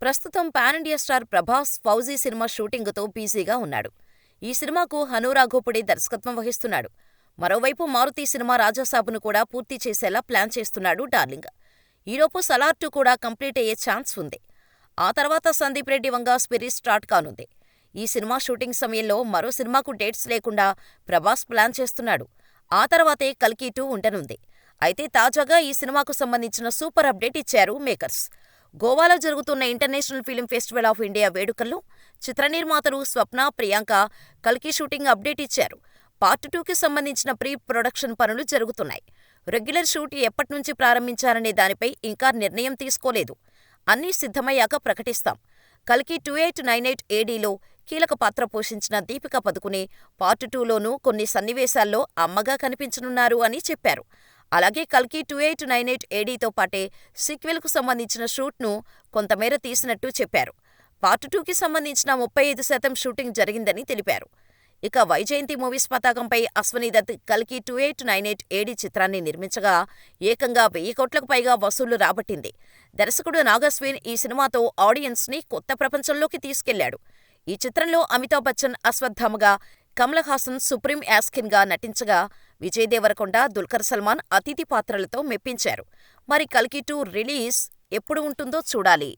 ప్రస్తుతం pan India star Prabhas Fauji cinema షూటింగుతో బిజీగా ఉన్నాడు. ఈ సినిమాకు హను రాఘోపుడే దర్శకత్వం వహిస్తున్నాడు. మరోవైపు మారుతి సినిమా రాజాసాబ్ను కూడా పూర్తి చేసేలా ప్లాన్ చేస్తున్నాడు డార్లింగ్. ఈలోపు సలార్ 2 కూడా కంప్లీట్ అయ్యే ఛాన్స్ ఉంది. ఆ తర్వాత సందీప్ రెడ్డి వంగ స్పిరిట్ స్టార్ట్ కానుంది. ఈ సినిమా షూటింగ్ సమయంలో మరో సినిమాకు డేట్స్ లేకుండా ప్రభాస్ ప్లాన్ చేస్తున్నాడు. ఆ తర్వాతే కల్కి 2 ఉండనుంది. అయితే తాజాగా ఈ సినిమాకు సంబంధించిన సూపర్ అప్డేట్ ఇచ్చారు మేకర్స్. గోవాలో జరుగుతున్న international film festival of India వేడుకల్లో చిత్ర నిర్మాతలు స్వప్న, ప్రియాంక కల్కి షూటింగ్ అప్డేట్ ఇచ్చారు. పార్ట్ 2కి సంబంధించిన ప్రీ ప్రొడక్షన్ పనులు జరుగుతున్నాయి. రెగ్యులర్ షూట్ ఎప్పట్నుంచి ప్రారంభించాలనే దానిపై ఇంకా నిర్ణయం తీసుకోలేదు. అన్నీ సిద్ధమయ్యాక ప్రకటిస్తాం. కల్కి 2898 ఏడీలో కీలక పాత్ర పోషించిన దీపికా పదుకునే పార్ట్ 2లోనూ కొన్ని సన్నివేశాల్లో అమ్మగా కనిపించనున్నారు అని చెప్పారు. అలాగే కల్కి 2898 ఏడీతో పాటే సీక్వెల్కు సంబంధించిన షూట్ను కొంతమేర తీసినట్టు చెప్పారు. పార్ట్ 2కి సంబంధించిన 35% షూటింగ్ జరిగిందని తెలిపారు. ఇక వైజయంతి మూవీస్ పతాకంపై అశ్వనీ దత్ కల్కి 2898 ఏడీ చిత్రాన్ని నిర్మించగా ఏకంగా 1000 కోట్లకు పైగా వసూళ్లు రాబట్టింది. దర్శకుడు నాగశ్విన్ ఈ సినిమాతో ఆడియన్స్ని కొత్త ప్రపంచంలోకి తీసుకెళ్లాడు. ఈ చిత్రంలో అమితాబ్ బచ్చన్ అశ్వత్థామగా, కమల్ హాసన్ సుప్రీం యాస్కిన్గా నటించగా విజయ్ దేవరకొండ, దుల్కర్ సల్మాన్ అతిథి పాత్రలతో మెప్పించారు. మరి కల్కి 2 రిలీజ్ ఎప్పుడు ఉంటుందో చూడాలి.